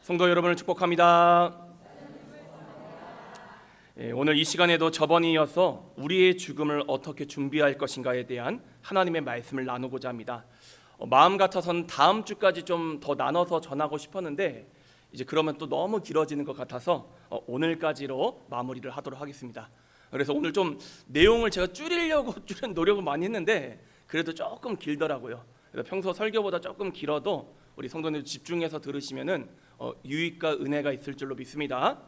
성도 여러분을 축복합니다. 오늘 이 시간에도 저번에 이어서 우리의 죽음을 어떻게 준비할 것인가에 대한 하나님의 말씀을 나누고자 합니다. 마음 같아서는 다음 주까지 좀 더 나눠서 전하고 싶었는데 이제 그러면 또 너무 길어지는 것 같아서 오늘까지로 마무리를 하도록 하겠습니다. 그래서 오늘 좀 내용을 제가 줄이려고 노력을 많이 했는데 그래도 조금 길더라고요. 그래서 평소 설교보다 조금 길어도 우리 성도님들 집중해서 들으시면은 유익과 은혜가 있을 줄로 믿습니다.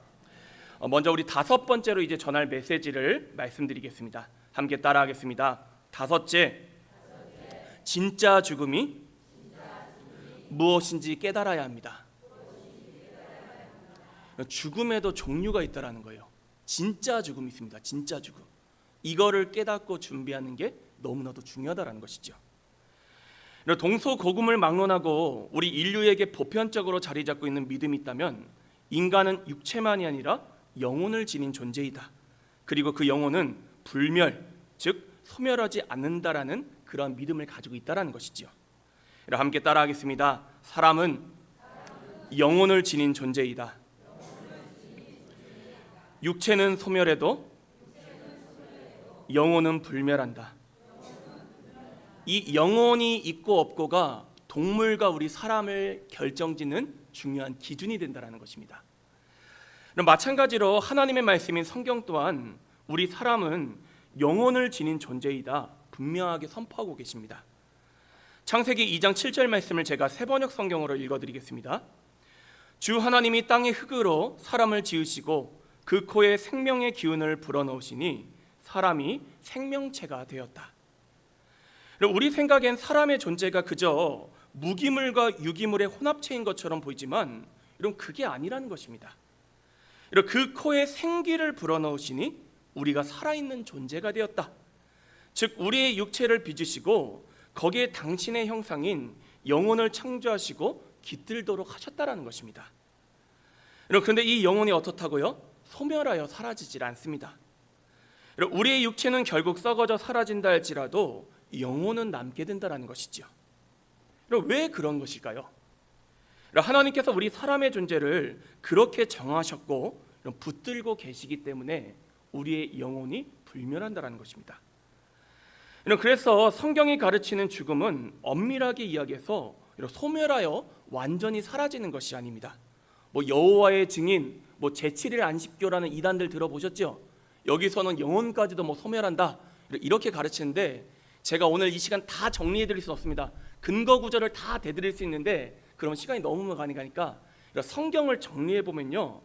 먼저 우리 다섯 번째로 이제 전할 메시지를 말씀드리겠습니다. 함께 따라하겠습니다. 다섯째, 진짜 죽음이 무엇인지 깨달아야 합니다. 죽음에도 종류가 있다라는 거예요. 진짜 죽음이 있습니다. 진짜 죽음. 이거를 깨닫고 준비하는 게 너무나도 중요하다라는 것이죠. 동서고금을 막론하고 우리 인류에게 보편적으로 자리 잡고 있는 믿음이 있다면 인간은 육체만이 아니라 영혼을 지닌 존재이다. 그리고 그 영혼은 불멸, 즉 소멸하지 않는다라는 그런 믿음을 가지고 있다라는 것이지요. 함께 따라하겠습니다. 사람은 영혼을 지닌 존재이다. 육체는 소멸해도 영혼은 불멸한다. 이 영혼이 있고 없고가 동물과 우리 사람을 결정짓는 중요한 기준이 된다는 것입니다. 마찬가지로 하나님의 말씀인 성경 또한 우리 사람은 영혼을 지닌 존재이다 분명하게 선포하고 계십니다. 창세기 2장 7절 말씀을 제가 새번역 성경으로 읽어드리겠습니다. 주 하나님이 땅의 흙으로 사람을 지으시고 그 코에 생명의 기운을 불어넣으시니 사람이 생명체가 되었다. 우리 생각엔 사람의 존재가 그저 무기물과 유기물의 혼합체인 것처럼 보이지만 이런 그게 아니라는 것입니다. 그 코에 생기를 불어넣으시니 우리가 살아있는 존재가 되었다. 즉 우리의 육체를 빚으시고 거기에 당신의 형상인 영혼을 창조하시고 깃들도록 하셨다라는 것입니다. 그런데 이 영혼이 어떻다고요? 소멸하여 사라지질 않습니다. 우리의 육체는 결국 썩어져 사라진다 할지라도 영혼은 남게 된다는 것이죠. 왜 그런 것일까요? 하나님께서 우리 사람의 존재를 그렇게 정하셨고 붙들고 계시기 때문에 우리의 영혼이 불멸한다는 것입니다. 그래서 성경이 가르치는 죽음은 엄밀하게 이야기해서 소멸하여 완전히 사라지는 것이 아닙니다. 여호와의 증인, 제7일 안식교라는 이단들 들어보셨죠? 여기서는 영혼까지도 소멸한다 이렇게 가르치는데 제가 오늘 이 시간 다 정리해 드릴 수 없습니다. 근거 구절을 다 대드릴 수 있는데 그러면 시간이 너무 많이 가니까 성경을 정리해 보면요,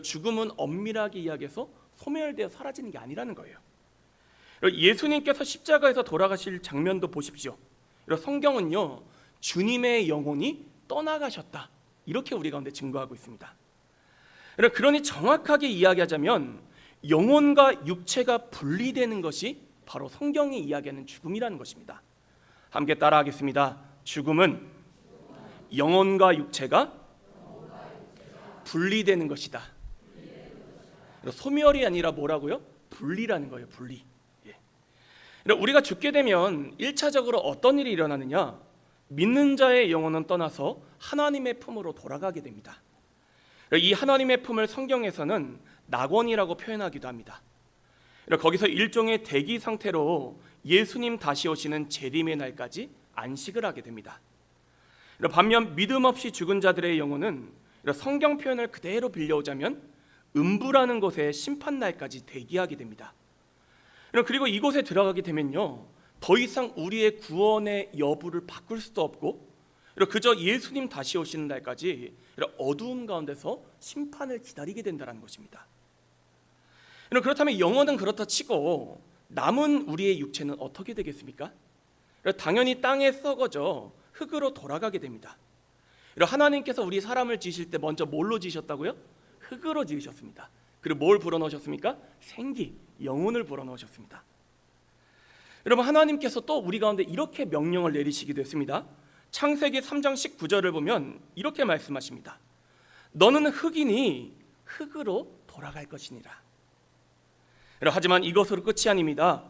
죽음은 엄밀하게 이야기해서 소멸되어 사라지는 게 아니라는 거예요. 예수님께서 십자가에서 돌아가실 장면도 보십시오. 성경은요, 주님의 영혼이 떠나가셨다 이렇게 우리 가운데 증거하고 있습니다. 그러니 정확하게 이야기하자면 영혼과 육체가 분리되는 것이 바로 성경이 이야기하는 죽음이라는 것입니다. 함께 따라하겠습니다. 죽음은 영혼과 육체가 분리되는 것이다. 소멸이 아니라 뭐라고요? 분리라는 거예요. 분리. 우리가 죽게 되면 1차적으로 어떤 일이 일어나느냐? 믿는 자의 영혼은 떠나서 하나님의 품으로 돌아가게 됩니다. 이 하나님의 품을 성경에서는 낙원이라고 표현하기도 합니다. 거기서 일종의 대기 상태로 예수님 다시 오시는 재림의 날까지 안식을 하게 됩니다. 반면 믿음 없이 죽은 자들의 영혼은 성경 표현을 그대로 빌려오자면 음부라는 곳에 심판 날까지 대기하게 됩니다. 그리고 이곳에 들어가게 되면요, 더 이상 우리의 구원의 여부를 바꿀 수도 없고 그저 예수님 다시 오시는 날까지 어두움 가운데서 심판을 기다리게 된다는 것입니다. 그렇다면 영혼은 그렇다 치고 남은 우리의 육체는 어떻게 되겠습니까? 당연히 땅에 썩어져 흙으로 돌아가게 됩니다. 하나님께서 우리 사람을 지으실 때 먼저 뭘로 지으셨다고요? 흙으로 지으셨습니다. 그리고 뭘 불어넣으셨습니까? 생기, 영혼을 불어넣으셨습니다. 여러분, 하나님께서 또 우리 가운데 이렇게 명령을 내리시기도 했습니다. 창세기 3장 19절을 보면 이렇게 말씀하십니다. 너는 흙이니 흙으로 돌아갈 것이니라. 하지만 이것으로 끝이 아닙니다.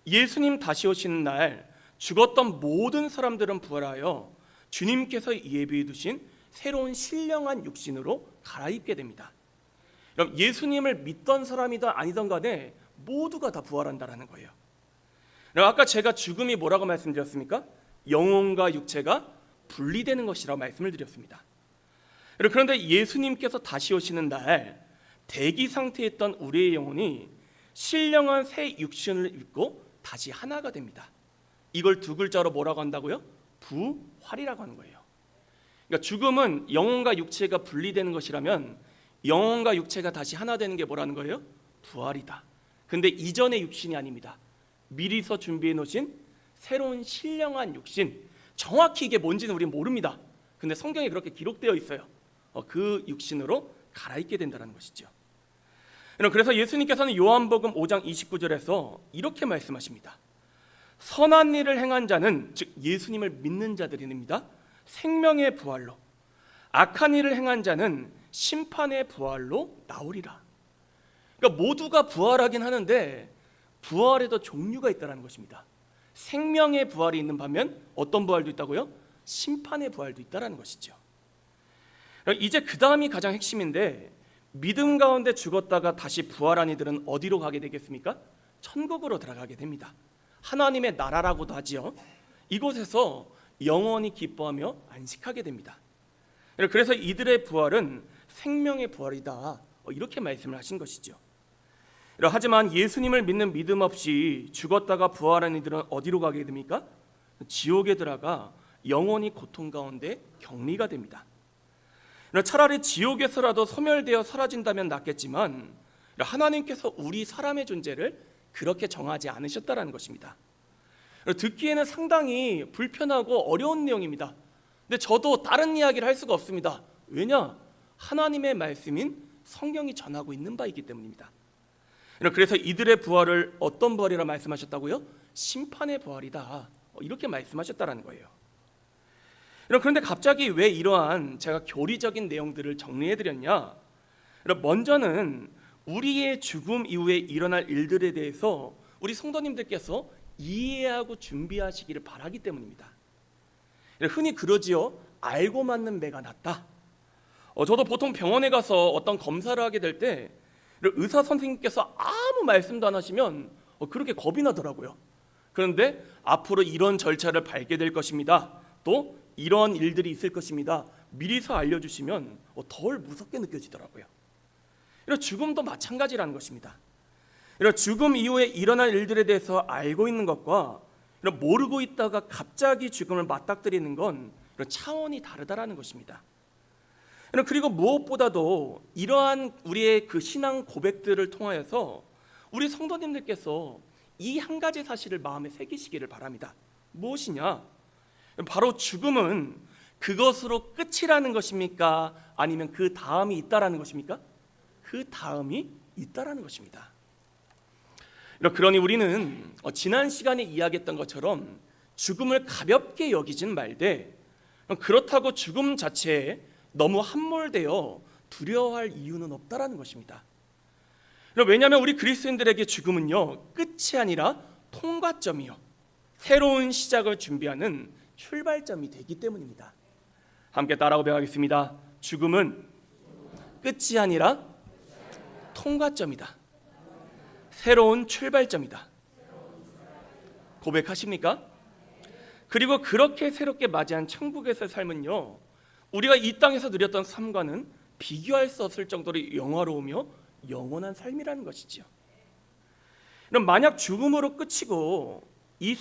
예수님 다시 오시는 날 죽었던 모든 사람들은 부활하여 주님께서 예비해 두신 새로운 신령한 육신으로 갈아입게 됩니다. 그럼 예수님을 믿던 사람이든 아니든 간에 모두가 다 부활한다라는 거예요. 아까 제가 죽음이 뭐라고 말씀드렸습니까? 영혼과 육체가 분리되는 것이라고 말씀을 드렸습니다. 그런데 예수님께서 다시 오시는 날 대기 상태에 있던 우리의 영혼이 신령한 새 육신을 입고 다시 하나가 됩니다. 이걸 두 글자로 뭐라고 한다고요? 부활이라고 하는 거예요. 그러니까 죽음은 영혼과 육체가 분리되는 것이라면 영혼과 육체가 다시 하나 되는 게 뭐라는 거예요? 부활이다. 근데 이전의 육신이 아닙니다. 미리서 준비해 놓으신 새로운 신령한 육신, 정확히 이게 뭔지는 우리는 모릅니다. 근데 성경에 그렇게 기록되어 있어요. 그 육신으로 갈아입게 된다는 것이죠. 그래서 예수님께서는 요한복음 5장 29절에서 이렇게 말씀하십니다. 선한 일을 행한 자는, 즉 예수님을 믿는 자들입니다, 생명의 부활로, 악한 일을 행한 자는 심판의 부활로 나오리라. 그러니까 모두가 부활하긴 하는데 부활에도 종류가 있다는 것입니다. 생명의 부활이 있는 반면 어떤 부활도 있다고요? 심판의 부활도 있다는 것이죠. 이제 그 다음이 가장 핵심인데, 믿음 가운데 죽었다가 다시 부활한 이들은 어디로 가게 되겠습니까? 천국으로 들어가게 됩니다. 하나님의 나라라고도 하지요. 이곳에서 영원히 기뻐하며 안식하게 됩니다. 그래서 이들의 부활은 생명의 부활이다, 이렇게 말씀을 하신 것이죠. 하지만 예수님을 믿는 믿음 없이 죽었다가 부활한 이들은 어디로 가게 됩니까? 지옥에 들어가 영원히 고통 가운데 격리가 됩니다. 차라리 지옥에서라도 소멸되어 사라진다면 낫겠지만 하나님께서 우리 사람의 존재를 그렇게 정하지 않으셨다는 것입니다. 듣기에는 상당히 불편하고 어려운 내용입니다. 근데 저도 다른 이야기를 할 수가 없습니다. 왜냐? 하나님의 말씀인 성경이 전하고 있는 바이기 때문입니다. 그래서 이들의 부활을 어떤 부활이라 말씀하셨다고요? 심판의 부활이다, 이렇게 말씀하셨다는 거예요. 그런데 갑자기 왜 이러한 제가 교리적인 내용들을 정리해드렸냐? 먼저는 우리의 죽음 이후에 일어날 일들에 대해서 우리 성도님들께서 이해하고 준비하시기를 바라기 때문입니다. 흔히 그러지요. 알고 맞는 매가 낫다. 저도 보통 병원에 가서 어떤 검사를 하게 될 때 의사 선생님께서 아무 말씀도 안 하시면 그렇게 겁이 나더라고요. 그런데 앞으로 이런 절차를 밟게 될 것입니다, 또 이런 일들이 있을 것입니다, 미리서 알려주시면 덜 무섭게 느껴지더라고요. 죽음도 마찬가지라는 것입니다. 죽음 이후에 일어날 일들에 대해서 알고 있는 것과 모르고 있다가 갑자기 죽음을 맞닥뜨리는 건 차원이 다르다라는 것입니다. 그리고 무엇보다도 이러한 우리의 그 신앙 고백들을 통하여서 우리 성도님들께서 이 한 가지 사실을 마음에 새기시기를 바랍니다. 무엇이냐? 바로 죽음은 그것으로 끝이라는 것입니까? 아니면 그 다음이 있다라는 것입니까? 그 다음이 있다라는 것입니다. 그러니 우리는 지난 시간에 이야기했던 것처럼 죽음을 가볍게 여기진 말되, 그렇다고 죽음 자체에 너무 함몰되어 두려워할 이유는 없다라는 것입니다. 왜냐하면 우리 그리스도인들에게 죽음은요, 끝이 아니라 통과점이요, 새로운 시작을 준비하는 출발점이 되기 때문입니다. 함께 따라고 배워가겠습니다. 죽음은 끝이 아니라 통과점이다. 새로운 출발점이다. 고백하십니까? 그리고 그렇게 새롭게 맞이한 천국에서의 삶은요, 우리가 이 땅에서 누렸던 삶과는 비교할 수 없을 정도로 영화로우며 영원한 삶이라는 것이지요. 그럼 만약 죽음으로 끝이고 이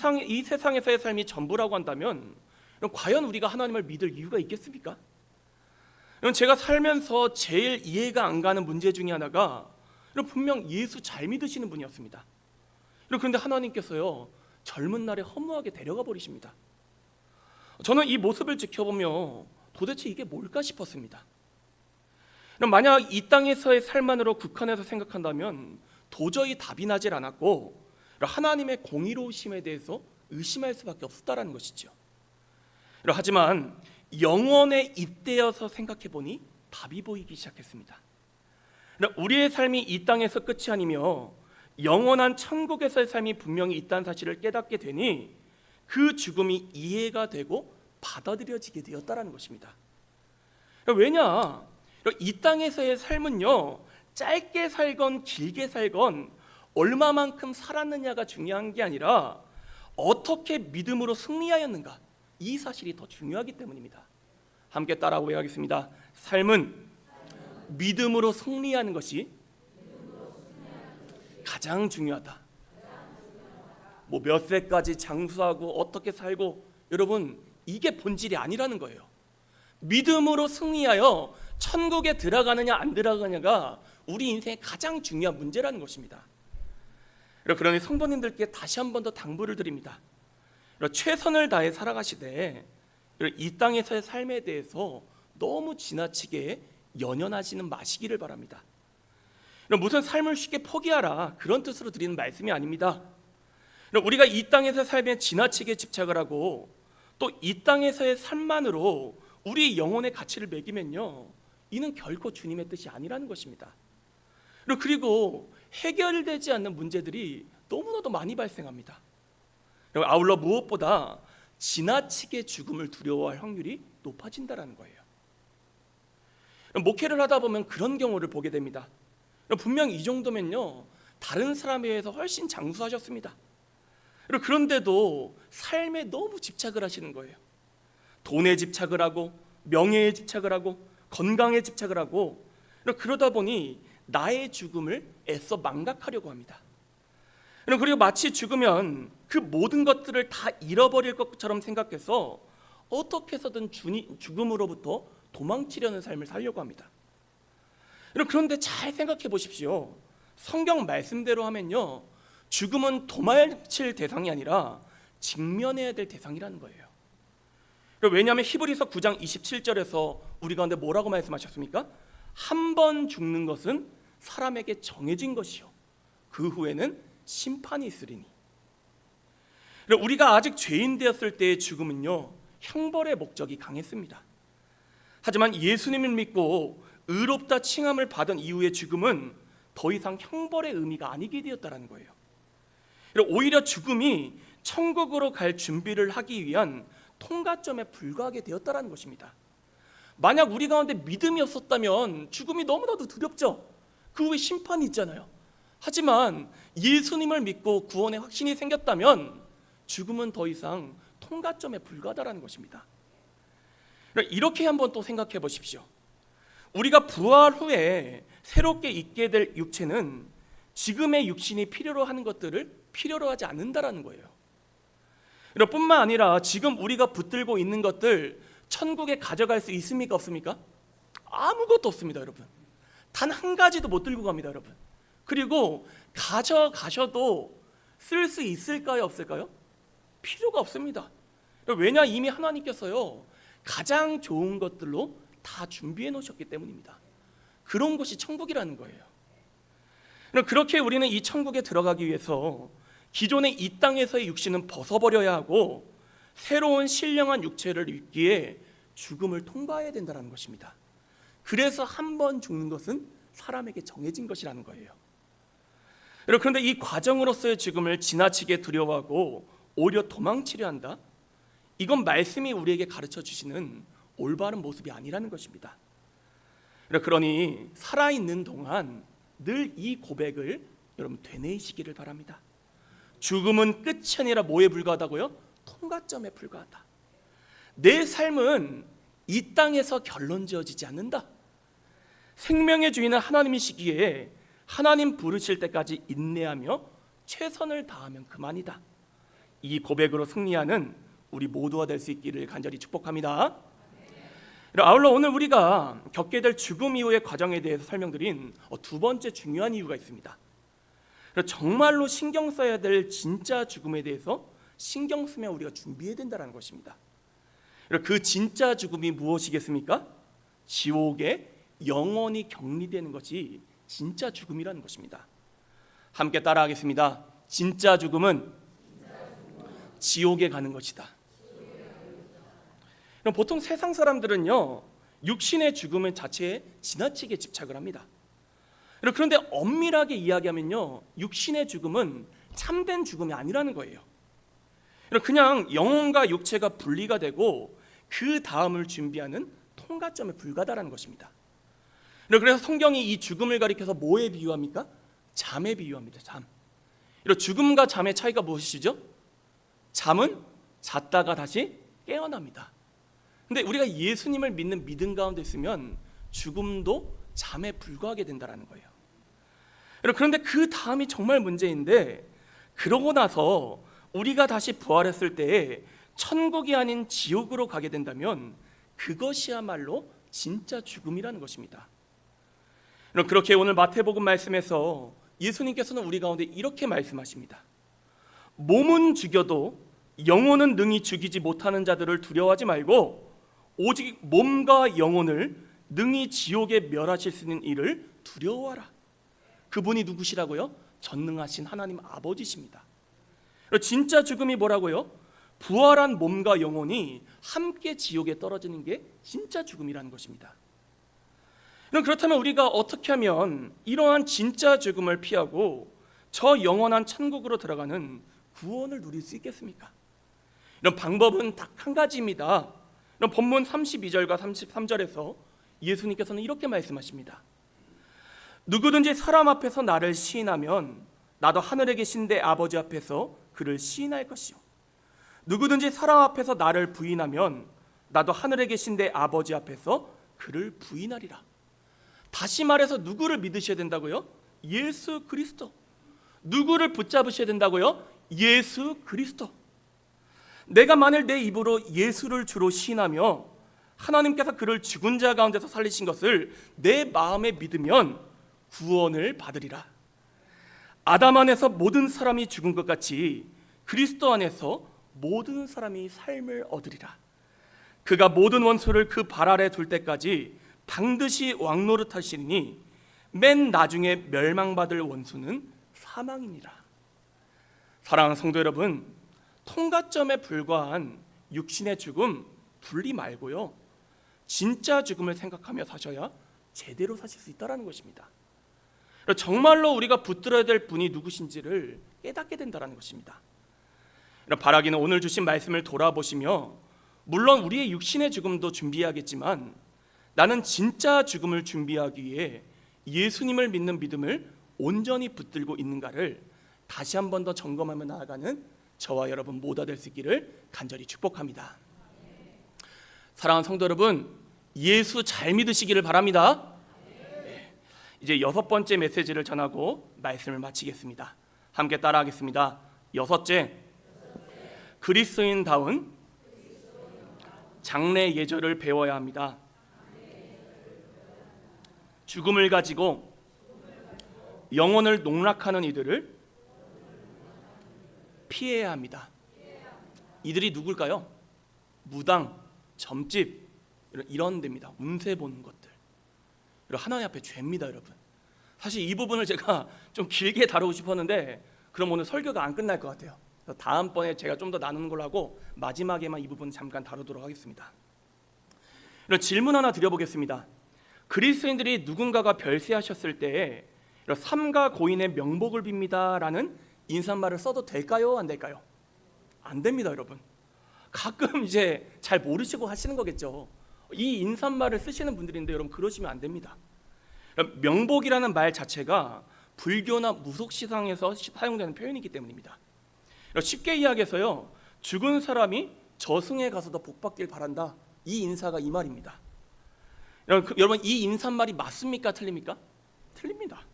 세상에서의 삶이 전부라고 한다면 그럼 과연 우리가 하나님을 믿을 이유가 있겠습니까? 그럼 제가 살면서 제일 이해가 안 가는 문제 중에 하나가 분명 예수 잘 믿으시는 분이었습니다. 그런데 하나님께서요, 젊은 날에 허무하게 데려가 버리십니다. 저는 이 모습을 지켜보며 도대체 이게 뭘까 싶었습니다. 그럼 만약 이 땅에서의 삶만으로 국한해서 생각한다면 도저히 답이 나질 않았고 하나님의 공의로우심에 대해서 의심할 수밖에 없었다라는 것이죠. 하지만 영원에 잇대어서 생각해보니 답이 보이기 시작했습니다. 우리의 삶이 이 땅에서 끝이 아니며 영원한 천국에서의 삶이 분명히 있다는 사실을 깨닫게 되니 그 죽음이 이해가 되고 받아들여지게 되었다라는 것입니다. 왜냐? 이 땅에서의 삶은요, 짧게 살건 길게 살건 얼마만큼 살았느냐가 중요한 게 아니라 어떻게 믿음으로 승리하였는가, 이 사실이 더 중요하기 때문입니다. 함께 따라 고백하겠습니다. 삶은 믿음으로 승리하는 것이 가장 중요하다. 뭐 몇 세까지 장수하고 어떻게 살고, 여러분 이게 본질이 아니라는 거예요. 믿음으로 승리하여 천국에 들어가느냐 안 들어가느냐가 우리 인생의 가장 중요한 문제라는 것입니다. 그러니 성도님들께 다시 한 번 더 당부를 드립니다. 최선을 다해 살아가시되 이 땅에서의 삶에 대해서 너무 지나치게 연연하지는 마시기를 바랍니다. 무슨 삶을 쉽게 포기하라, 그런 뜻으로 드리는 말씀이 아닙니다. 우리가 이 땅에서의 삶에 지나치게 집착을 하고 또 이 땅에서의 삶만으로 우리 영혼의 가치를 매기면요, 이는 결코 주님의 뜻이 아니라는 것입니다. 그리고 해결되지 않는 문제들이 너무나도 많이 발생합니다. 아울러 무엇보다 지나치게 죽음을 두려워할 확률이 높아진다는 거예요. 목회를 하다 보면 그런 경우를 보게 됩니다. 분명 이 정도면요, 다른 사람에 비해서 훨씬 장수하셨습니다. 그런데도 삶에 너무 집착을 하시는 거예요. 돈에 집착을 하고 명예에 집착을 하고 건강에 집착을 하고, 그러다 보니 나의 죽음을 애써 망각하려고 합니다. 그리고 마치 죽으면 그 모든 것들을 다 잃어버릴 것처럼 생각해서 어떻게 해서든 죽음으로부터 도망치려는 삶을 살려고 합니다. 그런데 잘 생각해 보십시오. 성경 말씀대로 하면요, 죽음은 도망칠 대상이 아니라 직면해야 될 대상이라는 거예요. 왜냐하면 히브리서 9장 27절에서 우리 가운데 뭐라고 말씀하셨습니까? 한 번 죽는 것은 사람에게 정해진 것이요, 그 후에는 심판이 있으리니. 우리가 아직 죄인 되었을 때의 죽음은요, 형벌의 목적이 강했습니다. 하지만 예수님을 믿고 의롭다 칭함을 받은 이후의 죽음은 더 이상 형벌의 의미가 아니게 되었다는 거예요. 오히려 죽음이 천국으로 갈 준비를 하기 위한 통과점에 불과하게 되었다는 것입니다. 만약 우리 가운데 믿음이 없었다면 죽음이 너무나도 두렵죠. 그 후에 심판이 있잖아요. 하지만 예수님을 믿고 구원의 확신이 생겼다면 죽음은 더 이상 통과점에 불과하다는 것입니다. 이렇게 한번 또 생각해 보십시오. 우리가 부활 후에 새롭게 있게 될 육체는 지금의 육신이 필요로 하는 것들을 필요로 하지 않는다라는 거예요. 뿐만 아니라 지금 우리가 붙들고 있는 것들 천국에 가져갈 수 있습니까, 없습니까? 아무것도 없습니다, 여러분. 단 한 가지도 못 들고 갑니다, 여러분. 그리고 가져가셔도 쓸 수 있을까요, 없을까요? 필요가 없습니다. 왜냐, 이미 하나님께서요, 가장 좋은 것들로 다 준비해 놓으셨기 때문입니다. 그런 것이 천국이라는 거예요. 그렇게 우리는 이 천국에 들어가기 위해서 기존의 이 땅에서의 육신은 벗어버려야 하고 새로운 신령한 육체를 입기에 죽음을 통과해야 된다는 것입니다. 그래서 한 번 죽는 것은 사람에게 정해진 것이라는 거예요. 그런데 이 과정으로서의 죽음을 지나치게 두려워하고 오히려 도망치려 한다? 이건 말씀이 우리에게 가르쳐 주시는 올바른 모습이 아니라는 것입니다. 그러니 살아있는 동안 늘 이 고백을 여러분 되뇌이시기를 바랍니다. 죽음은 끝이 아니라 뭐에 불과하다고요? 통과점에 불과하다. 내 삶은 이 땅에서 결론 지어지지 않는다. 생명의 주인은 하나님이시기에 하나님 부르실 때까지 인내하며 최선을 다하면 그만이다. 이 고백으로 승리하는 우리 모두가 될 수 있기를 간절히 축복합니다. 아울러 오늘 우리가 겪게 될 죽음 이후의 과정에 대해서 설명드린 두 번째 중요한 이유가 있습니다. 정말로 신경 써야 될 진짜 죽음에 대해서 신경 쓰며 우리가 준비해야 된다는 것입니다. 그 진짜 죽음이 무엇이겠습니까? 지옥에 영원히 격리되는 것이 진짜 죽음이라는 것입니다. 함께 따라하겠습니다. 진짜 죽음은 지옥에 가는 것이다. 보통 세상 사람들은요, 육신의 죽음 자체에 지나치게 집착을 합니다. 그런데 엄밀하게 이야기하면요, 육신의 죽음은 참된 죽음이 아니라는 거예요. 그냥 영혼과 육체가 분리가 되고 그 다음을 준비하는 통과점에 불과하다는 것입니다. 그래서 성경이 이 죽음을 가리켜서 뭐에 비유합니까? 잠에 비유합니다. 잠. 이런 죽음과 잠의 차이가 무엇이죠? 잠은 잤다가 다시 깨어납니다. 근데 우리가 예수님을 믿는 믿음 가운데 있으면 죽음도 잠에 불과하게 된다는 거예요. 그런데 그 다음이 정말 문제인데, 그러고 나서 우리가 다시 부활했을 때에 천국이 아닌 지옥으로 가게 된다면 그것이야말로 진짜 죽음이라는 것입니다. 그렇게 오늘 마태복음 말씀에서 예수님께서는 우리 가운데 이렇게 말씀하십니다. 몸은 죽여도 영혼은 능히 죽이지 못하는 자들을 두려워하지 말고 오직 몸과 영혼을 능히 지옥에 멸하실 수 있는 이를 두려워하라. 그분이 누구시라고요? 전능하신 하나님 아버지십니다. 진짜 죽음이 뭐라고요? 부활한 몸과 영혼이 함께 지옥에 떨어지는 게 진짜 죽음이라는 것입니다. 그렇다면 우리가 어떻게 하면 이러한 진짜 죽음을 피하고 저 영원한 천국으로 들어가는 구원을 누릴 수 있겠습니까? 이런 방법은 딱 한 가지입니다. 이런 본문 32절과 33절에서 예수님께서는 이렇게 말씀하십니다. 누구든지 사람 앞에서 나를 시인하면 나도 하늘에 계신 내 아버지 앞에서 그를 시인할 것이요, 누구든지 사람 앞에서 나를 부인하면 나도 하늘에 계신 내 아버지 앞에서 그를 부인하리라. 다시 말해서 누구를 믿으셔야 된다고요? 예수 그리스도. 누구를 붙잡으셔야 된다고요? 예수 그리스도. 내가 만일 내 입으로 예수를 주로 시인하며 하나님께서 그를 죽은 자 가운데서 살리신 것을 내 마음에 믿으면 구원을 받으리라. 아담 안에서 모든 사람이 죽은 것 같이 그리스도 안에서 모든 사람이 삶을 얻으리라. 그가 모든 원수를 그 발 아래 둘 때까지 반드시 왕노릇하시리니 맨 나중에 멸망받을 원수는 사망이니라. 사랑하는 성도 여러분, 통과점에 불과한 육신의 죽음 분리 말고요, 진짜 죽음을 생각하며 사셔야 제대로 사실 수 있다는 것입니다. 정말로 우리가 붙들어야 될 분이 누구신지를 깨닫게 된다는 것입니다. 바라기는 오늘 주신 말씀을 돌아보시며 물론 우리의 육신의 죽음도 준비해야겠지만 나는 진짜 죽음을 준비하기 위해 예수님을 믿는 믿음을 온전히 붙들고 있는가를 다시 한 번 더 점검하며 나아가는 저와 여러분 모두가 될 수 있기를 간절히 축복합니다. 사랑하는 성도 여러분, 예수 잘 믿으시기를 바랍니다. 이제 6번째 메시지를 전하고 말씀을 마치겠습니다. 함께 따라하겠습니다. 6째, 그리스도인다운 장래 예절을 배워야 합니다. 죽음을 가지고 영혼을 농락하는 이들을 피해야 합니다. 이들이 누굴까요? 무당, 점집 이런 데입니다. 운세 보는 것들. 하나님 앞에 죄입니다, 여러분. 사실 이 부분을 제가 좀 길게 다루고 싶었는데 그럼 오늘 설교가 안 끝날 것 같아요. 다음번에 제가 좀 더 나누는 걸로 하고 마지막에만 이 부분 잠깐 다루도록 하겠습니다. 이런 질문 하나 드려보겠습니다. 그리스도인들이 누군가가 별세하셨을 때에 삼가 고인의 명복을 빕니다라는 인사말을 써도 될까요? 안 될까요? 안 됩니다, 여러분. 가끔 이제 잘 모르시고 하시는 거겠죠. 이 인사말을 쓰시는 분들인데 여러분 그러시면 안 됩니다. 명복이라는 말 자체가 불교나 무속시상에서 사용되는 표현이기 때문입니다. 쉽게 이야기해서요, 죽은 사람이 저승에 가서도 복받길 바란다, 이 인사가 이 말입니다. 여러분 이 인사말이 맞습니까? 틀립니까? 틀립니다.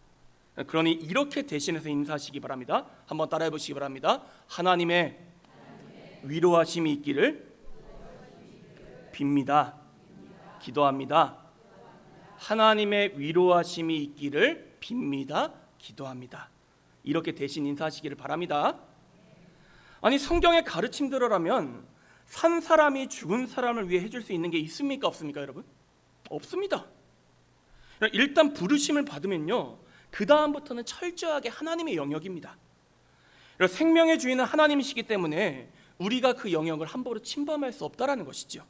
그러니 이렇게 대신해서 인사하시기 바랍니다. 한번 따라해 보시기 바랍니다. 하나님의 위로하심이 있기를 빕니다. 기도합니다. 하나님의 위로하심이 있기를 빕니다. 기도합니다. 이렇게 대신 인사하시기를 바랍니다. 아니 성경의 가르침대로라면 산 사람이 죽은 사람을 위해 해줄 수 있는 게 있습니까? 없습니까, 여러분? 없습니다. 일단 부르심을 받으면요, 그 다음부터는 철저하게 하나님의 영역입니다. 생명의 주인은 하나님이시기 때문에 우리가 그 영역을 함부로 침범할 수 없다라는 것이죠.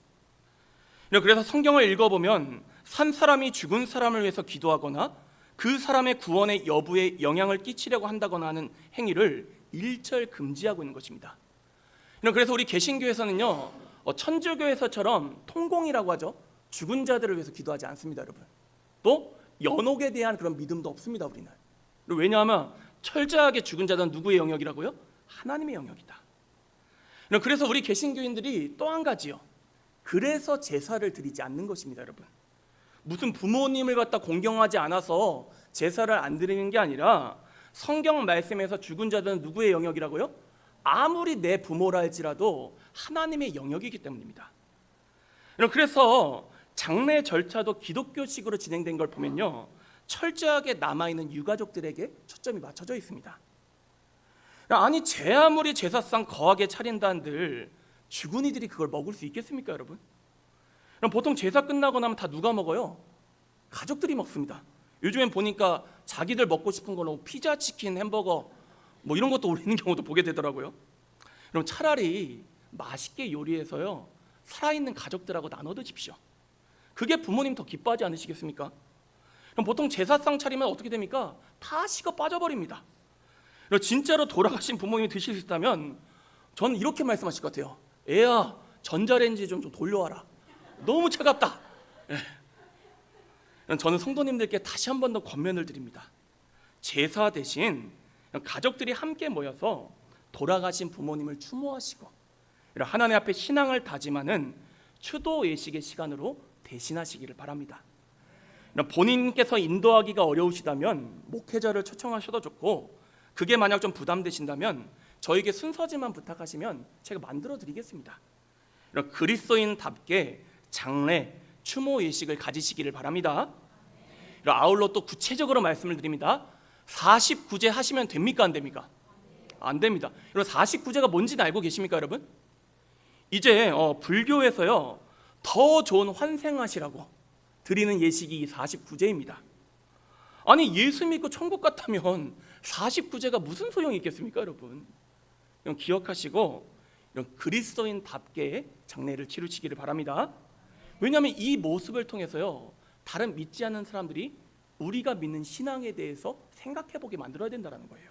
그래서 성경을 읽어보면 산 사람이 죽은 사람을 위해서 기도하거나 그 사람의 구원의 여부에 영향을 끼치려고 한다거나 하는 행위를 일절 금지하고 있는 것입니다. 그래서 우리 개신교에서는요, 천주교에서처럼 통공이라고 하죠. 죽은 자들을 위해서 기도하지 않습니다, 여러분. 또 연옥에 대한 그런 믿음도 없습니다, 우리는. 왜냐하면 철저하게 죽은 자들은 누구의 영역이라고요? 하나님의 영역이다. 그래서 우리 개신교인들이 또 한 가지요. 그래서 제사를 드리지 않는 것입니다, 여러분. 무슨 부모님을 갖다 공경하지 않아서 제사를 안 드리는 게 아니라 성경 말씀에서 죽은 자들은 누구의 영역이라고요? 아무리 내 부모라 할지라도 하나님의 영역이기 때문입니다. 그래서 장례 절차도 기독교식으로 진행된 걸 보면요, 철저하게 남아있는 유가족들에게 초점이 맞춰져 있습니다. 아니 제 아무리 제사상 거하게 차린다 한들 죽은 이들이 그걸 먹을 수 있겠습니까, 여러분? 그럼 보통 제사 끝나고 나면 다 누가 먹어요? 가족들이 먹습니다. 요즘엔 보니까 자기들 먹고 싶은 거는 피자, 치킨, 햄버거 뭐 이런 것도 올리는 경우도 보게 되더라고요. 그럼 차라리 맛있게 요리해서요, 살아있는 가족들하고 나눠 드십시오. 그게 부모님 더 기뻐하지 않으시겠습니까? 그럼 보통 제사상 차리면 어떻게 됩니까? 다 식어 빠져버립니다. 진짜로 돌아가신 부모님이 드실 수 있다면 저는 이렇게 말씀하실 것 같아요. 애야, 전자레인지 좀 돌려와라. 너무 차갑다. 저는 성도님들께 다시 한 번 더 권면을 드립니다. 제사 대신 가족들이 함께 모여서 돌아가신 부모님을 추모하시고 하나님 앞에 신앙을 다짐하는 추도 예식의 시간으로 대신하시기를 바랍니다. 본인께서 인도하기가 어려우시다면 목회자를 초청하셔도 좋고, 그게 만약 좀 부담되신다면 저에게 순서지만 부탁하시면 제가 만들어 드리겠습니다. 그리스도인답게 장례, 추모 예식을 가지시기를 바랍니다. 아울러 또 구체적으로 말씀을 드립니다. 49제 하시면 됩니까, 안 됩니까? 안 됩니다. 49제가 뭔지는 알고 계십니까, 여러분? 이제 불교에서요, 더 좋은 환생하시라고 드리는 예식이 49제입니다. 아니 예수 믿고 천국 갔다면 49제가 무슨 소용이 있겠습니까, 여러분? 기억하시고 그리스도인답게 장례를 치르시기를 바랍니다. 왜냐하면 이 모습을 통해서요, 다른 믿지 않는 사람들이 우리가 믿는 신앙에 대해서 생각해보게 만들어야 된다는 거예요.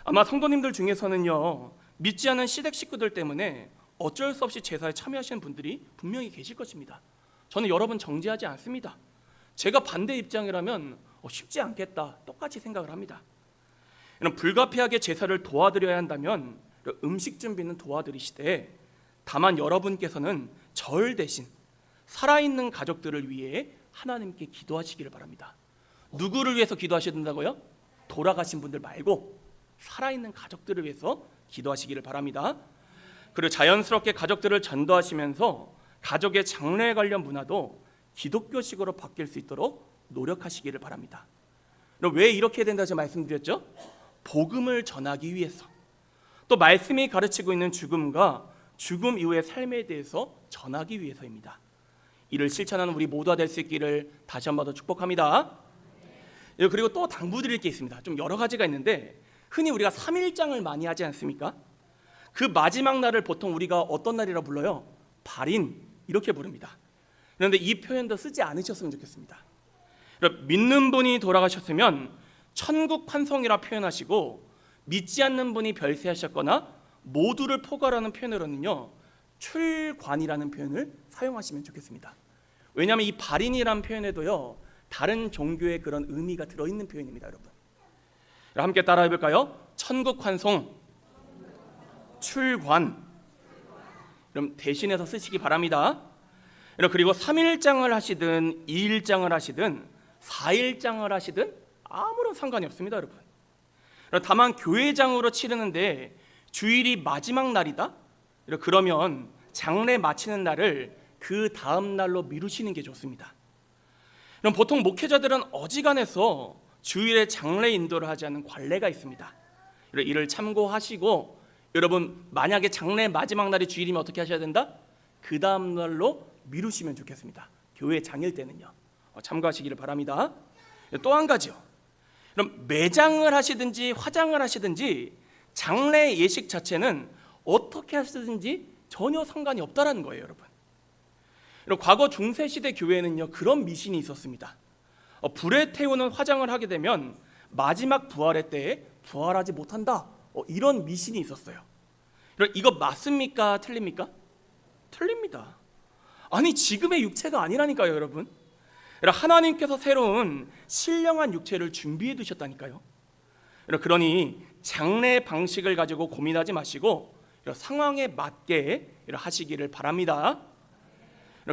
아마 성도님들 중에서는요, 믿지 않는 시댁 식구들 때문에 어쩔 수 없이 제사에 참여하시는 분들이 분명히 계실 것입니다. 저는 여러분 정죄하지 않습니다. 제가 반대 입장이라면 쉽지 않겠다 똑같이 생각을 합니다. 불가피하게 제사를 도와드려야 한다면 음식 준비는 도와드리시되, 다만 여러분께서는 절 대신 살아있는 가족들을 위해 하나님께 기도하시기를 바랍니다. 누구를 위해서 기도하셔야 된다고요? 돌아가신 분들 말고 살아있는 가족들을 위해서 기도하시기를 바랍니다. 그리고 자연스럽게 가족들을 전도하시면서 가족의 장례 관련 문화도 기독교식으로 바뀔 수 있도록 노력하시기를 바랍니다. 왜 이렇게 해야 된다고 제가 말씀드렸죠? 복음을 전하기 위해서, 또 말씀이 가르치고 있는 죽음과 죽음 이후의 삶에 대해서 전하기 위해서입니다. 이를 실천하는 우리 모두가 될 수 있기를 다시 한 번 더 축복합니다. 그리고 또 당부드릴 게 있습니다. 좀 여러 가지가 있는데, 흔히 우리가 3일장을 많이 하지 않습니까? 그 마지막 날을 보통 우리가 어떤 날이라 불러요? 발인, 이렇게 부릅니다. 그런데 이 표현도 쓰지 않으셨으면 좋겠습니다. 믿는 분이 돌아가셨으면 천국 환송이라 표현하시고, 믿지 않는 분이 별세하셨거나 모두를 포괄하는 표현으로는요, 출관이라는 표현을 사용하시면 좋겠습니다. 왜냐하면 이 발인이라는 표현에도요, 다른 종교의 그런 의미가 들어있는 표현입니다, 여러분. 함께 따라해 볼까요? 천국 환송, 출관. 그럼 대신해서 쓰시기 바랍니다. 그리고 3일장을 하시든 2일장을 하시든 4일장을 하시든 아무런 상관이 없습니다, 여러분. 다만 교회장으로 치르는데 주일이 마지막 날이다? 그러면 장례 마치는 날을 그 다음 날로 미루시는 게 좋습니다. 그럼 보통 목회자들은 어지간해서 주일에 장례 인도를 하지 않는 관례가 있습니다. 이를 참고하시고, 여러분 만약에 장례 마지막 날이 주일이면 어떻게 하셔야 된다? 그 다음 날로 미루시면 좋겠습니다. 교회 장일 때는요. 참고하시기를 바랍니다. 또 한 가지요. 그럼 매장을 하시든지 화장을 하시든지 장례 예식 자체는 어떻게 하시든지 전혀 상관이 없다라는 거예요, 여러분. 과거 중세시대 교회에는요, 그런 미신이 있었습니다. 불에 태우는 화장을 하게 되면 마지막 부활의 때에 부활하지 못한다, 이런 미신이 있었어요. 이거 맞습니까? 틀립니까? 틀립니다. 아니 지금의 육체가 아니라니까요, 여러분. 하나님께서 새로운 신령한 육체를 준비해 두셨다니까요. 그러니 장래 방식을 가지고 고민하지 마시고 상황에 맞게 하시기를 바랍니다.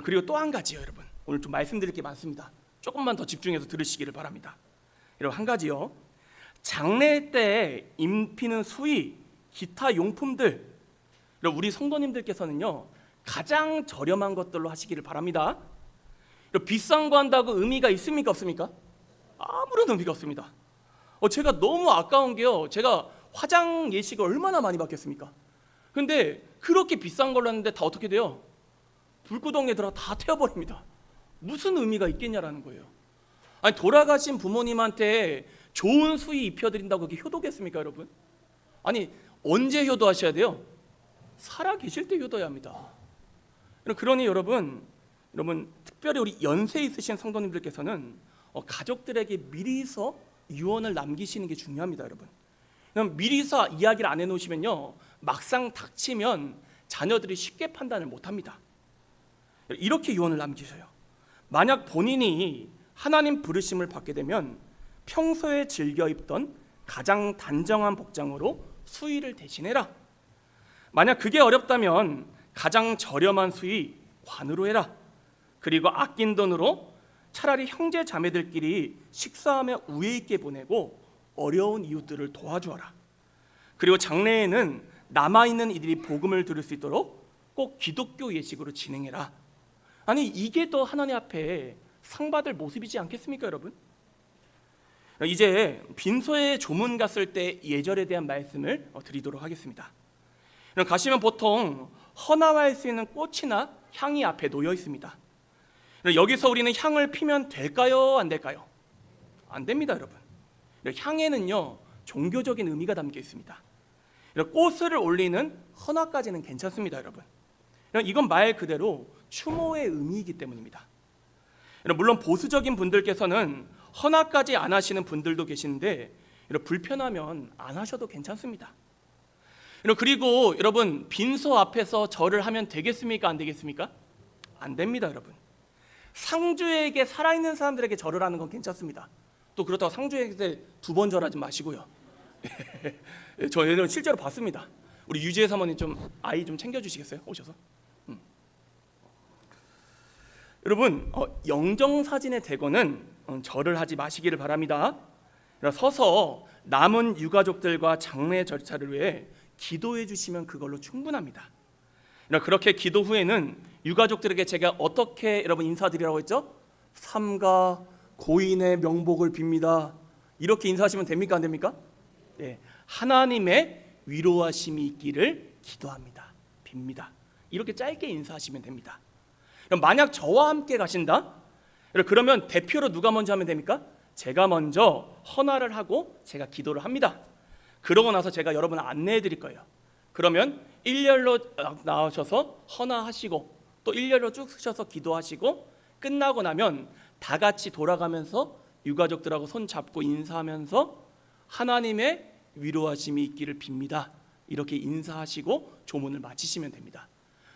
그리고 또 한 가지요, 여러분. 오늘 좀 말씀드릴 게 많습니다. 조금만 더 집중해서 들으시기를 바랍니다. 여러분, 한 가지요. 장례 때 입히는 수의, 기타 용품들, 우리 성도님들께서는요 가장 저렴한 것들로 하시기를 바랍니다. 비싼 거 한다고 의미가 있습니까, 없습니까? 아무런 의미가 없습니다. 제가 너무 아까운 게요, 제가 화장 예식을 얼마나 많이 받겠습니까? 근데 그렇게 비싼 걸로 했는데 다 어떻게 돼요? 불구덩이에 들어가 다 태워버립니다. 무슨 의미가 있겠냐라는 거예요. 아니, 돌아가신 부모님한테 좋은 수의 입혀드린다고 그게 효도겠습니까, 여러분? 아니, 언제 효도하셔야 돼요? 살아 계실 때 효도해야 합니다. 그러니 여러분 특별히 우리 연세 있으신 성도님들께서는 가족들에게 미리서 유언을 남기시는 게 중요합니다, 여러분. 미리서 이야기를 안 해놓으시면요 막상 닥치면 자녀들이 쉽게 판단을 못합니다. 이렇게 유언을 남기셔요. 만약 본인이 하나님 부르심을 받게 되면 평소에 즐겨 입던 가장 단정한 복장으로 수의를 대신해라. 만약 그게 어렵다면 가장 저렴한 수의 관으로 해라. 그리고 아낀 돈으로 차라리 형제 자매들끼리 식사하며 우애 있게 보내고 어려운 이웃들을 도와주어라. 그리고 장래에는 남아있는 이들이 복음을 들을 수 있도록 꼭 기독교 예식으로 진행해라. 아니, 이게 더 하나님 앞에 상 받을 모습이지 않겠습니까, 여러분? 이제 빈소에 조문 갔을 때 예절에 대한 말씀을 드리도록 하겠습니다. 가시면 보통 헌화할 수 있는 꽃이나 향이 앞에 놓여 있습니다. 여기서 우리는 향을 피면 될까요, 안 될까요? 안 됩니다, 여러분. 향에는요 종교적인 의미가 담겨 있습니다. 꽃을 올리는 헌화까지는 괜찮습니다, 여러분. 이건 말 그대로 추모의 의미이기 때문입니다. 물론 보수적인 분들께서는 헌화까지 안 하시는 분들도 계시는데 불편하면 안 하셔도 괜찮습니다. 그리고 여러분, 빈소 앞에서 절을 하면 되겠습니까, 안 되겠습니까? 안 됩니다, 여러분. 상주에게, 살아있는 사람들에게 절을 하는 건 괜찮습니다. 또 그렇다고 상주에게 2번 절하지 마시고요. 저 예전에 실제로 봤습니다. 우리 유지혜 사모님 좀 아이 좀 챙겨주시겠어요? 오셔서. 여러분, 영정사진에 대고는 절을 하지 마시기를 바랍니다. 서서 남은 유가족들과 장례 절차를 위해 기도해 주시면 그걸로 충분합니다. 그렇게 기도 후에는 유가족들에게 제가 어떻게 여러분 인사드리라고 했죠? 삼가 고인의 명복을 빕니다. 이렇게 인사하시면 됩니까, 안 됩니까? 네. 하나님의 위로하심이 있기를 기도합니다. 빕니다. 이렇게 짧게 인사하시면 됩니다. 만약 저와 함께 가신다? 그러면 대표로 누가 먼저 하면 됩니까? 제가 먼저 헌화를 하고 제가 기도를 합니다. 그러고 나서 제가 여러분을 안내해 드릴 거예요. 그러면 일렬로 나오셔서 헌화하시고 또 일렬로 쭉 서셔서 기도하시고 끝나고 나면 다 같이 돌아가면서 유가족들하고 손 잡고 인사하면서 하나님의 위로하심이 있기를 빕니다. 이렇게 인사하시고 조문을 마치시면 됩니다.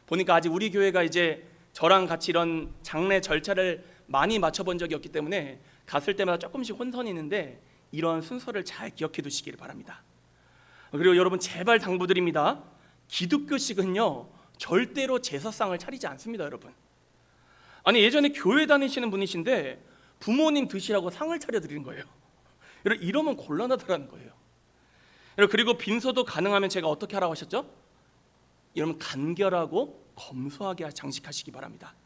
보니까 아직 우리 교회가 이제 저랑 같이 이런 장례 절차를 많이 맞춰본 적이 없기 때문에 갔을 때마다 조금씩 혼선이 있는데 이런 순서를 잘 기억해 두시기를 바랍니다. 그리고 여러분, 제발 당부드립니다. 기독교식은요 절대로 제사상을 차리지 않습니다, 여러분. 아니, 예전에 교회 다니시는 분이신데 부모님 드시라고 상을 차려드리는 거예요. 이러면 곤란하다라는 거예요. 그리고 빈소도 가능하면 제가 어떻게 하라고 하셨죠? 여러분, 간결하고 검소하게 장식하시기 바랍니다.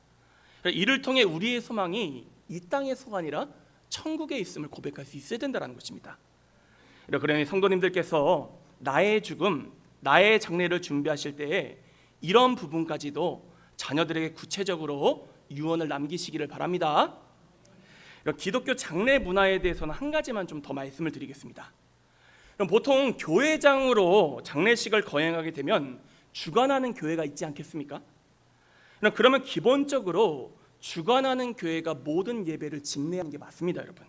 이를 통해 우리의 소망이 이 땅의 소가 아니라 천국에 있음을 고백할 수 있어야 된다는 것입니다. 그러니 성도님들께서 나의 죽음, 나의 장례를 준비하실 때에 이런 부분까지도 자녀들에게 구체적으로 유언을 남기시기를 바랍니다. 기독교 장례 문화에 대해서는 한 가지만 좀 더 말씀을 드리겠습니다. 보통 교회장으로 장례식을 거행하게 되면 주관하는 교회가 있지 않겠습니까? 그러면 기본적으로 주관하는 교회가 모든 예배를 집례하는 게 맞습니다, 여러분.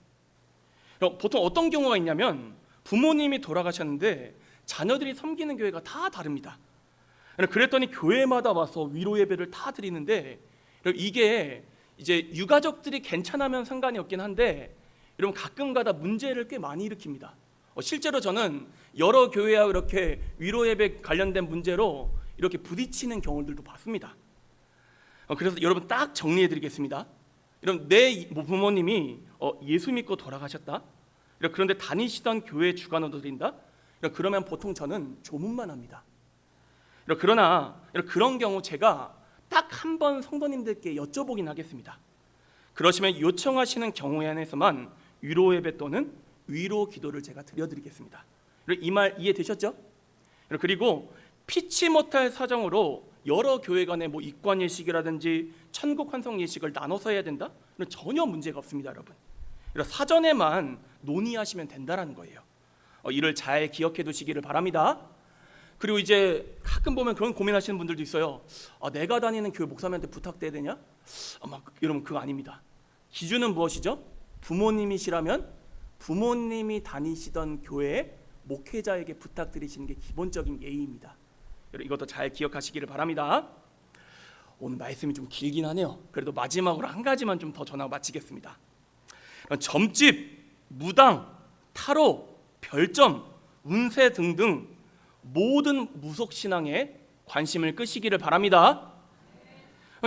보통 어떤 경우가 있냐면 부모님이 돌아가셨는데 자녀들이 섬기는 교회가 다 다릅니다. 그랬더니 교회마다 와서 위로 예배를 다 드리는데 이게 이제 유가족들이 괜찮으면 상관이 없긴 한데 여러분 가끔가다 문제를 꽤 많이 일으킵니다. 실제로 저는 여러 교회와 이렇게 위로 예배 관련된 문제로 이렇게 부딪히는 경우들도 봤습니다. 그래서 여러분 딱 정리해드리겠습니다. 여러분 내 부모님이 예수 믿고 돌아가셨다. 그런데 다니시던 교회 주간호도 드린다. 그러면 보통 저는 조문만 합니다. 그러나 그런 경우 제가 딱 한 번 성도님들께 여쭤보긴 하겠습니다. 그러시면 요청하시는 경우에 한해서만 위로 예배 또는 위로 기도를 제가 드려드리겠습니다. 이 말 이해되셨죠? 그리고 피치 못할 사정으로 여러 교회 간의 입관 예식이라든지 천국 환송 예식을 나눠서 해야 된다? 전혀 문제가 없습니다, 여러분. 사전에만 논의하시면 된다라는 거예요. 이를 잘 기억해 두시기를 바랍니다. 그리고 이제 가끔 보면 그런 고민하시는 분들도 있어요. 내가 다니는 교회 목사님한테 부탁돼야 되냐? 여러분 그거 아닙니다. 기준은 무엇이죠? 부모님이시라면 부모님이 다니시던 교회 목회자에게 부탁드리시는 게 기본적인 예의입니다. 이것도 잘 기억하시기를 바랍니다. 오늘 말씀이 좀 길긴 하네요. 그래도 마지막으로 한 가지만 좀 더 전하고 마치겠습니다. 점집, 무당, 타로, 별점, 운세 등등 모든 무속신앙에 관심을 끄시기를 바랍니다.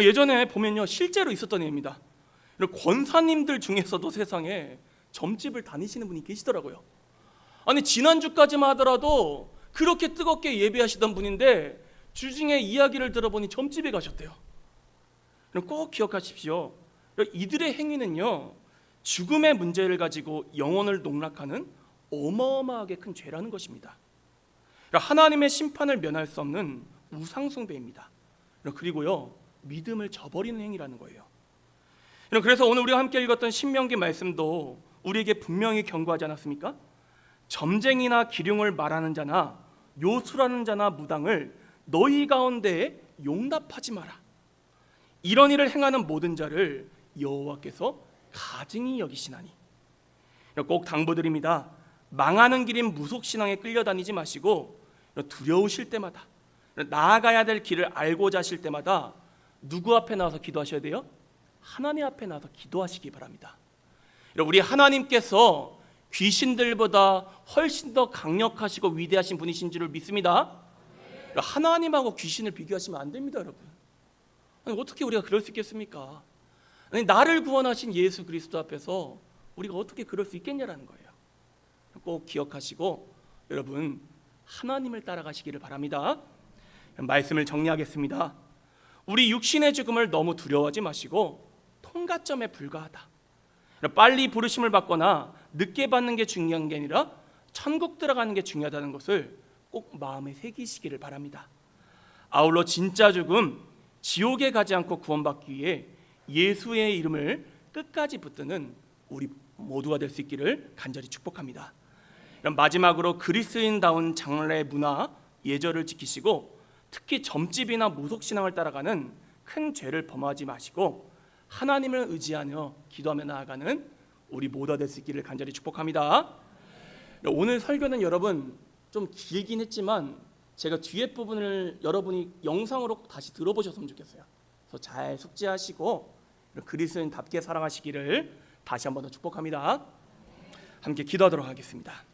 예전에 보면요 실제로 있었던 일입니다. 권사님들 중에서도 세상에 점집을 다니시는 분이 계시더라고요. 아니 지난주까지만 하더라도 그렇게 뜨겁게 예배하시던 분인데 주중에 이야기를 들어보니 점집에 가셨대요. 꼭 기억하십시오. 이들의 행위는요 죽음의 문제를 가지고 영혼을 농락하는 어마어마하게 큰 죄라는 것입니다. 하나님의 심판을 면할 수 없는 우상숭배입니다. 그리고요 믿음을 저버리는 행위라는 거예요. 그래서 오늘 우리가 함께 읽었던 신명기 말씀도 우리에게 분명히 경고하지 않았습니까? 점쟁이나 기륭을 말하는 자나 요술하는 자나 무당을 너희 가운데에 용납하지 마라. 이런 일을 행하는 모든 자를 여호와께서 가증히 여기시나니. 꼭 당부드립니다. 망하는 길인 무속신앙에 끌려다니지 마시고 두려우실 때마다 나아가야 될 길을 알고자 하실 때마다 누구 앞에 나와서 기도하셔야 돼요? 하나님 앞에 나와서 기도하시기 바랍니다. 우리 하나님께서 귀신들보다 훨씬 더 강력하시고 위대하신 분이신 줄을 믿습니다. 하나님하고 귀신을 비교하시면 안 됩니다, 여러분. 아니, 어떻게 우리가 그럴 수 있겠습니까? 아니, 나를 구원하신 예수 그리스도 앞에서 우리가 어떻게 그럴 수 있겠냐라는 거예요. 꼭 기억하시고 여러분 하나님을 따라가시기를 바랍니다. 말씀을 정리하겠습니다. 우리 육신의 죽음을 너무 두려워하지 마시고 통과점에 불과하다. 빨리 부르심을 받거나 늦게 받는 게 중요한 게 아니라 천국 들어가는 게 중요하다는 것을 꼭 마음에 새기시기를 바랍니다. 아울러 진짜 죽음, 지옥에 가지 않고 구원받기 위해 예수의 이름을 끝까지 붙드는 우리 모두가 될 수 있기를 간절히 축복합니다. 마지막으로 그리스인다운 장래 문화, 예절을 지키시고 특히 점집이나 무속신앙을 따라가는 큰 죄를 범하지 마시고 하나님을 의지하며 기도하며 나아가는 우리 모두가 될 수 있기를 간절히 축복합니다. 오늘 설교는 여러분 좀 길긴 했지만 제가 뒤에 부분을 여러분이 영상으로 다시 들어보셨으면 좋겠어요. 그래서 잘 숙지하시고 그리스도인답게 살아가시기를 다시 한번 더 축복합니다. 함께 기도하도록 하겠습니다.